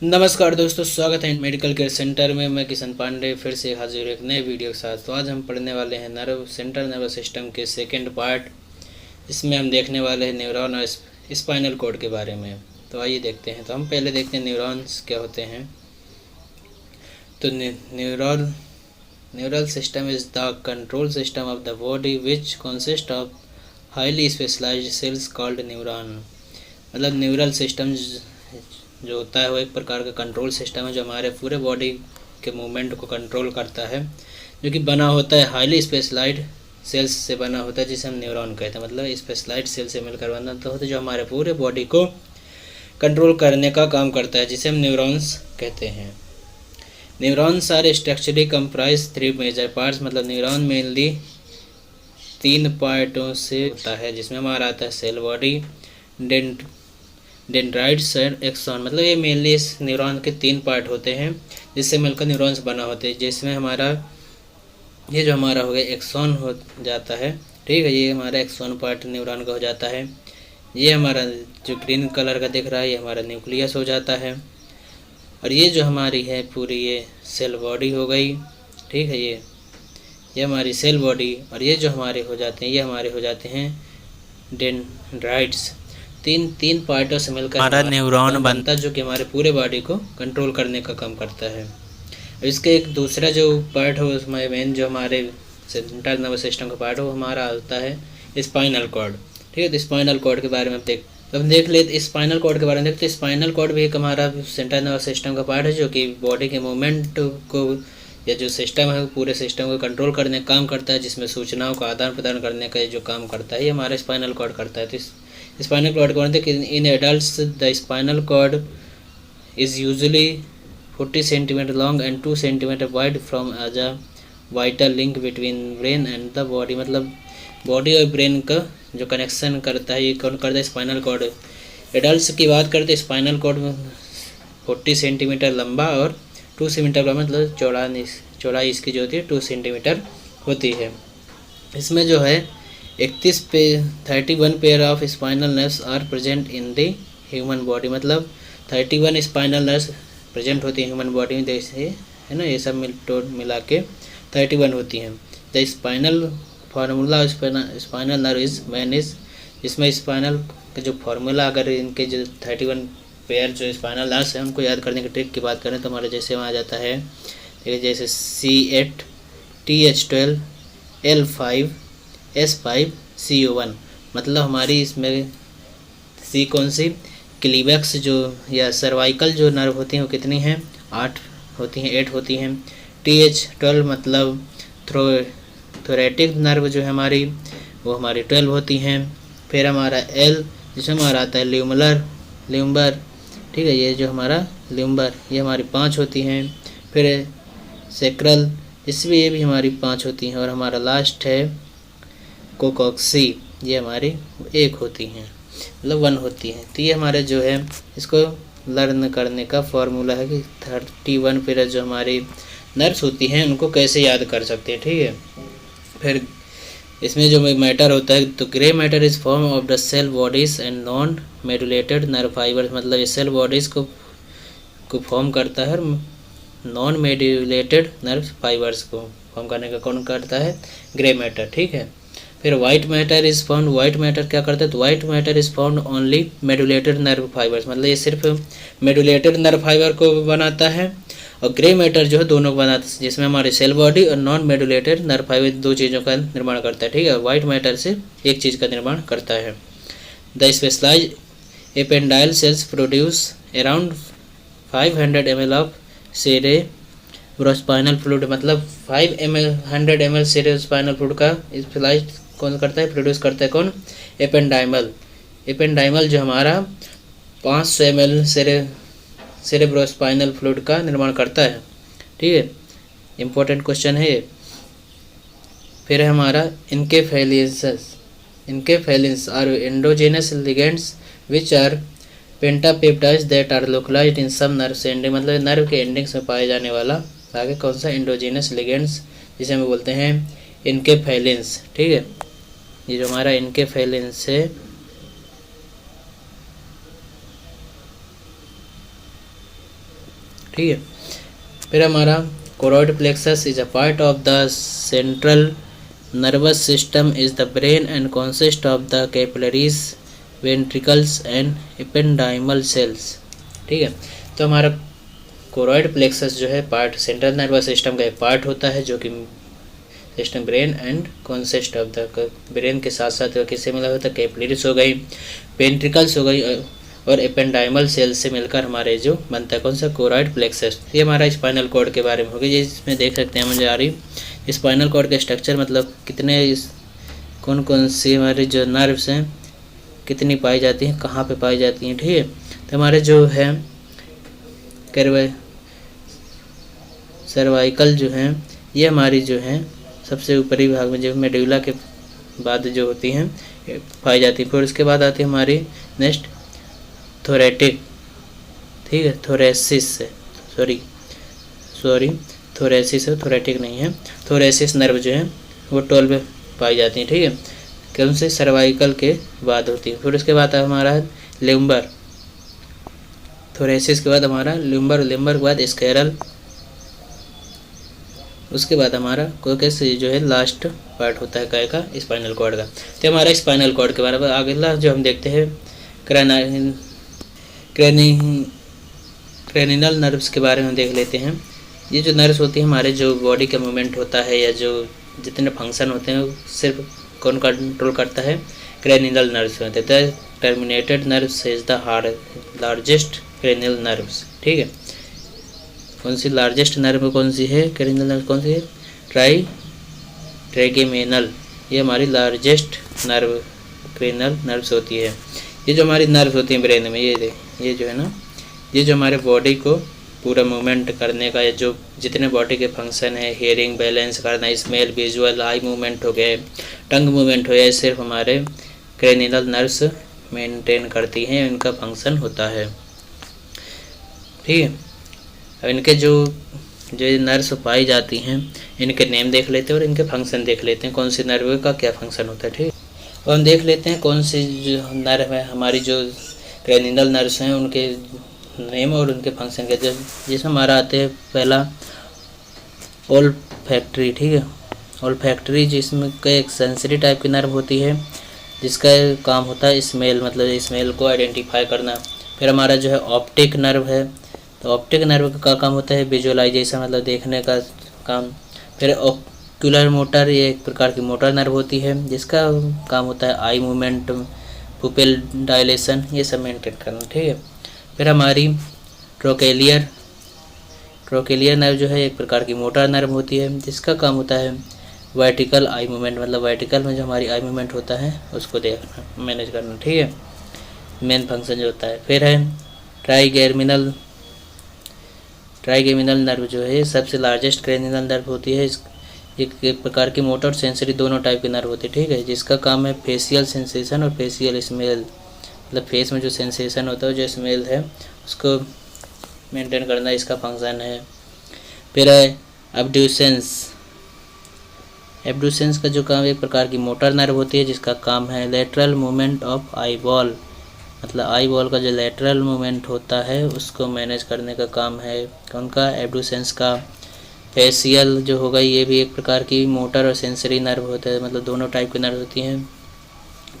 नमस्कार दोस्तों, स्वागत है मेडिकल केयर सेंटर में। मैं किशन पांडे फिर से हाजिर एक नए वीडियो के साथ। तो आज हम पढ़ने वाले हैं सेंट्रल नर्वस सिस्टम के सेकंड पार्ट। इसमें हम देखने वाले हैं न्यूरॉन और स्पाइनल कॉर्ड के बारे में। तो आइए देखते हैं। तो हम पहले देखते हैं न्यूरॉन्स क्या होते हैं। तो neural system is the control system of the body which consist of highly specialised cells called neuron. मतलब न्यूरल सिस्टम जो होता है वो एक प्रकार का कंट्रोल सिस्टम है जो हमारे पूरे बॉडी के मूवमेंट को कंट्रोल करता है, जो कि बना होता है हाईली स्पेशलाइज्ड सेल्स से बना होता है, जिसे हम न्यूरॉन कहते हैं। मतलब स्पेशलाइज्ड सेल से मिलकर बना होता है जो हमारे पूरे बॉडी को कंट्रोल करने का काम करता है, जिसे हम न्यूरॉन्स कहते हैं। Neurons are structurally comprise 3 major parts. मतलब न्यूरॉन मेनली 3 पार्टों से होता है, जिसमें हमारा आता है सेल बॉडी, डेंड्राइट्स और एक्सॉन। मतलब ये मेनली इस न्यूरॉन के 3 पार्ट होते हैं जिससे मिलकर न्यूरॉन्स बना होते हैं, जिसमें हमारा ये जो हमारा हो गया एक्सॉन हो जाता है। ठीक है, ये हमारा एक्सॉन पार्ट न्यूरॉन का हो जाता है। ये हमारा जो ग्रीन कलर का दिख रहा है ये हमारा न्यूक्लियस हो जाता है। और ये जो हमारी है पूरी ये सेल बॉडी हो गई। ठीक है, ये हमारी सेल बॉडी। और ये जो हमारे हो जाते हैं ये हमारे हो जाते हैं डेंड्राइट्स। तीन पार्टों से मिलकर हमारा न्यूरॉन बनता है, जो कि हमारे पूरे बॉडी को कंट्रोल करने का काम करता है। और इसके एक दूसरा जो पार्ट हो उसमें मेन जो हमारे सेंट्रल नर्वस सिस्टम का पार्ट हो वो हमारा आता है स्पाइनल कॉर्ड। ठीक है, तो स्पाइनल कॉर्ड के बारे में हम देख लेते। स्पाइनल कॉर्ड के बारे में देखते। स्पाइनल कॉर्ड भी एक हमारा सेंट्रल नर्वस सिस्टम का पार्ट है, जो कि बॉडी के मूवमेंट को या जो सिस्टम है पूरे सिस्टम को कंट्रोल करने का काम करता है, जिसमें सूचनाओं का आदान प्रदान करने का जो काम करता है ये हमारा स्पाइनल कॉर्ड करता है। तो स्पाइनल कॉर्ड कौन थे? In adults the spinal cord is usually 40 centimetre long and 2 centimetre wide from as a vital link between brain and the body. मतलब बॉडी और ब्रेन का जो कनेक्शन करता है ये कौन करता है? Spinal cord. एडल्ट्स की बात करते हैं, स्पाइनल कॉर्ड 40 सेंटीमीटर लंबा और 2 सेंटीमीटर का मतलब चौड़ाई इसकी जो होती है 2 सेंटीमीटर होती है। इसमें जो है 31 pair of spinal nerves are present in the human body. मतलब 31 स्पाइनल नर्व्स प्रेजेंट होती हैं ह्यूमन बॉडी में, जैसे है ना, ये सब मिला के 31 होती हैं। The spinal formula spinal nerve is manage. इसमें स्पाइनल का जो फार्मूला, अगर इनके जो 31 पेयर जो स्पाइनल नर्व्स हैं उनको याद करने की ट्रिक की बात करें तो हमारे जैसे वहाँ आ जाता है, जैसे C8 TH12 L5 S5 CO1। मतलब हमारी इसमें सी कौन सी क्लीवेक्स जो या सर्वाइकल जो नर्व होती हैं वो कितनी हैं? 8 होती हैं, 8 होती हैं। TH12 मतलब थोरेटिक नर्व जो है हमारी वो हमारी 12 होती हैं। फिर हमारा L जिसमें हमारा आता है ल्यूम्बर। ठीक है, ये जो हमारा ल्यूम्बर ये हमारी 5 होती हैं। फिर सेक्रल इसमें ये भी हमारी 5 होती हैं। और हमारा लास्ट है कोकॉक्सी, ये हमारी 1 होती हैं, मतलब 1 होती हैं। तो ये हमारे जो है इसको लर्न करने का फॉर्मूला है कि 31 पेयर जो हमारी नर्व्स होती हैं उनको कैसे याद कर सकते हैं। ठीक है, फिर इसमें जो मैटर होता है तो grey matter is form of the cell bodies and non medullated nerve fibres. मतलब ये सेल बॉडीज को फॉर्म करता है, नॉन मेडुलेटेड नर्व फाइबर्स को फॉर्म करने का कौन करता है? Grey matter. ठीक है, फिर white matter is found. White matter क्या करता है? तो white matter is found only medullated nerve fibres. मतलब ये सिर्फ मेडुलेटेड नर्व फाइबर को बनाता है, और ग्रे मैटर जो है दोनों को बनाता है, जिसमें हमारे सेल बॉडी और नॉन मेडुलेटेड नर्व फाइबर 2 चीज़ों का निर्माण करता है। ठीक है, वाइट मैटर से एक चीज़ का निर्माण करता है। The specialise ependymal cells produce around 500 ml of cerebrospinal fluid. मतलब 100 ml सेरेब्रोस्पाइनल फ्लूइड का स्पेशलाइज कौन करता है? प्रोड्यूस करता है कौन? एपेंडाइमल जो हमारा 500 ml सेरेब्रोस्पाइनल फ्लूइड का निर्माण करता है। ठीक है, इंपॉर्टेंट क्वेश्चन है ये। फिर है हमारा enkephalins are endogenous ligands which are pentapeptides that are localised in some nerve ending. मतलब नर्व के एंडिंग्स में पाए जाने वाला आगे कौन सा? एंडोजेनस लिगेंड्स, जिसे हम बोलते हैं इनकेफेलिन्स। ठीक है, ये जो हमारा इनकेफेलिन्स है ठीक है। फिर हमारा choroid plexus is a part of the central nervous system is the brain and consist of the capillaries, ventricles and ependymal sales. ठीक है, तो हमारा कोरॉइड प्लेक्सस जो है पार्ट पेरिफेरल नर्वस सिस्टम का एक पार्ट होता है जो कि system brain and consist of the brain के साथ साथ किससे मिला होता है, कैपिलरीज हो गई, वेंट्रिकल्स हो गई और एपेंडाइमल सेल से मिलकर हमारे जो बनता है कौन सा, कोरॉइड प्लेक्सस। ये हमारा स्पाइनल कॉर्ड के बारे में हो गया। इसमें देख सकते हैं मुझे आ रही स्पाइनल कॉर्ड का स्ट्रक्चर, मतलब कितने कौन कौन सी हमारे जो नर्व्स हैं कितनी पाई जाती हैं, कहाँ पे पाई जाती हैं। ठीक है, तो हमारे जो है सर्वाइकल जो है ये हमारी जो है सबसे ऊपरी भाग में जो मेडुला के बाद जो होती हैं पाई जाती है। फिर उसके बाद आती है हमारी नेक्स्ट थोरेटिक। ठीक है, थोरेसिस से सॉरी थोरेसिस है, थोरेटिक नहीं है। थोरेसिस नर्व जो है वो 12 में पाई जाती है। ठीक है, कौन से, सर्वाइकल के बाद होती है। फिर उसके बाद हमारा लिम्बर, थोरेसिस के बाद हमारा लिम्बर, लिम्बर के बाद स्केरल, उसके बाद हमारा कोकस जो है लास्ट पार्ट होता है काय का, स्पाइनल कॉर्ड का। तो हमारा स्पाइनल कॉर्ड के बारे में अगला जो हम देखते हैं क्रेनिनल नर्व्स के बारे में देख लेते हैं। ये जो नर्व्स होती है हमारे जो बॉडी का मूवमेंट होता है या जो जितने फंक्शन होते हैं सिर्फ कौन कंट्रोल करता है, क्रेनिनल नर्व्स होते हैं। Terminated nerves is the largest cranial nerves. ठीक है, कौन सी लार्जेस्ट नर्व कौन सी है, क्रेनिनल नर्व कौन सी है, ट्राइगेमिनल, ये हमारी लार्जेस्ट नर्व क्रेनिनल नर्व्स होती है। ये जो हमारी नर्व्स होती है ब्रेन में, ये जो है ना, ये जो हमारे बॉडी को पूरा मूवमेंट करने का, या जो जितने बॉडी के फंक्शन है, हियरिंग, बैलेंस करना, स्मेल, विजुअल, आई मूवमेंट हो गए, टंग मूवमेंट हो गया, सिर्फ हमारे क्रेनिनल नर्व्स मेंटेन करती हैं, इनका फंक्शन होता है। ठीक है, अब इनके जो नर्व्स पाई जाती हैं इनके नेम देख लेते हैं और इनके फंक्शन देख लेते हैं, कौन सी नर्व का क्या फंक्शन होता है। ठीक है, और हम देख लेते हैं कौन सी जो नर्व है हमारी जो क्रेनिनल नर्व्स हैं उनके नेम और उनके फंक्शन के। जिसमें हमारा आते हैं पहला ओल्फैक्टरी। ठीक है, ओल्फैक्टरी जिसमें एक सेंसरी टाइप की नर्व होती है जिसका काम होता है स्मेल, मतलब स्मेल को आइडेंटिफाई करना। फिर हमारा जो है ऑप्टिक नर्व है, तो ऑप्टिक नर्व का काम होता है विजुअलाइजेशन, मतलब देखने का काम। फिर ऑक्यूलर मोटर, ये एक प्रकार की मोटर नर्व होती है जिसका काम होता है आई मूवमेंट, पुपिल डायलेशन, ये सब मेंटेन करना। ठीक है, फिर हमारी ट्रोकेलियर नर्व जो है एक प्रकार की मोटर नर्व होती है जिसका काम होता है वर्टिकल आई मूवमेंट, मतलब वर्टिकल में जो हमारी आई मूवमेंट होता है उसको देखना, मैनेज करना। ठीक है, मेन फंक्शन जो होता है। फिर है ट्राइगेमिनल नर्व जो है सबसे लार्जेस्ट क्रेनिनल नर्व होती है। एक प्रकार की मोटर और सेंसरी दोनों टाइप की नर्व होती है। ठीक है, जिसका काम है फेशियल सेंसेशन और फेशियल स्मेल, मतलब फेस में जो सेंसेशन होता है, जो स्मेल है उसको मेंटेन करना इसका फंक्शन है। फिर है एब्ड्यूसेंस का जो काम, एक प्रकार की मोटर नर्व होती है जिसका काम है lateral movement of eye ball, मतलब आई बॉल का जो लेटरल मूवमेंट होता है उसको मैनेज करने का काम है उनका, एब्ड्यूसेंस का। फेशियल जो होगा ये भी एक प्रकार की मोटर और सेंसरी नर्व होता है, मतलब दोनों टाइप की नर्व होती हैं।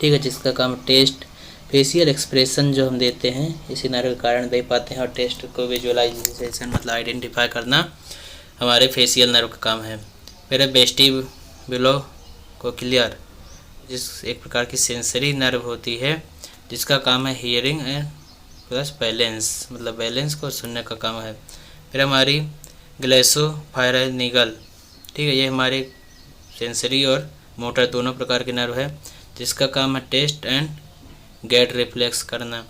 ठीक है, जिसका काम टेस्ट, फेशियल एक्सप्रेशन जो हम देते हैं इसी नर्व के कारण दे पाते हैं, और टेस्ट को विजुअलाइजेशन मतलब आइडेंटिफाई करना हमारे फेशियल नर्व का काम है। फिर वेस्टिबुलोकोक्लियर, जिस एक प्रकार की सेंसरी नर्व होती है जिसका काम है हियरिंग एंड प्लस बैलेंस, मतलब बैलेंस को सुनने का काम है। फिर हमारी ग्लेसोफायरिंगल, ठीक है, ये हमारे सेंसरी और मोटर दोनों प्रकार की नर्व है जिसका काम है टेस्ट एंड गेट रिफ्लेक्स करना।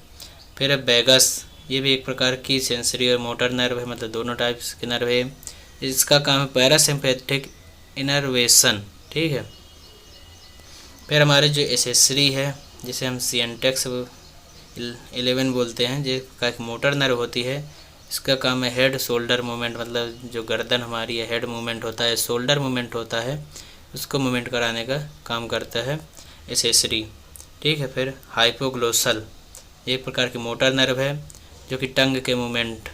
फिर है वेगस, ये भी एक प्रकार की सेंसरी और मोटर नर्व है, मतलब दोनों टाइप्स की नर्व है। इसका काम है पैरासिम्पैथिक इनर्वेशन। ठीक है, फिर हमारे जो एसेसरी है जिसे हम सिएंटेक्स 11 बोलते हैं, जिसका एक मोटर नर्व होती है, इसका काम है हेड शोल्डर मूवमेंट, मतलब जो गर्दन हमारी है हेड मूवमेंट होता है, शोल्डर मूवमेंट होता है, उसको मूवमेंट कराने का काम करता है एसेसरी। ठीक है, फिर हाइपोग्लोसल, एक प्रकार की मोटर नर्व है जो कि टंग के मूवमेंट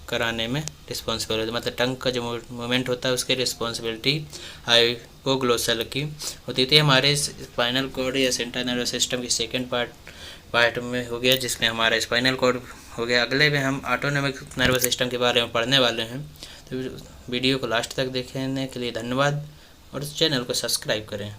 कराने में रिस्पॉन्सिबल होती है, मतलब टंग का जो मूवमेंट होता है उसकी रिस्पॉन्सिबिलिटी हाइपोग्लोसल की होती थी। हमारे स्पाइनल कॉर्ड या सेंट्रल नर्वस सिस्टम की सेकेंड पार्ट में हो गया, जिसमें हमारा स्पाइनल कॉर्ड हो गया। अगले में हम ऑटोनॉमिक नर्वस सिस्टम के बारे में पढ़ने वाले हैं। तो वीडियो को लास्ट तक देखने के लिए धन्यवाद और चैनल को सब्सक्राइब करें।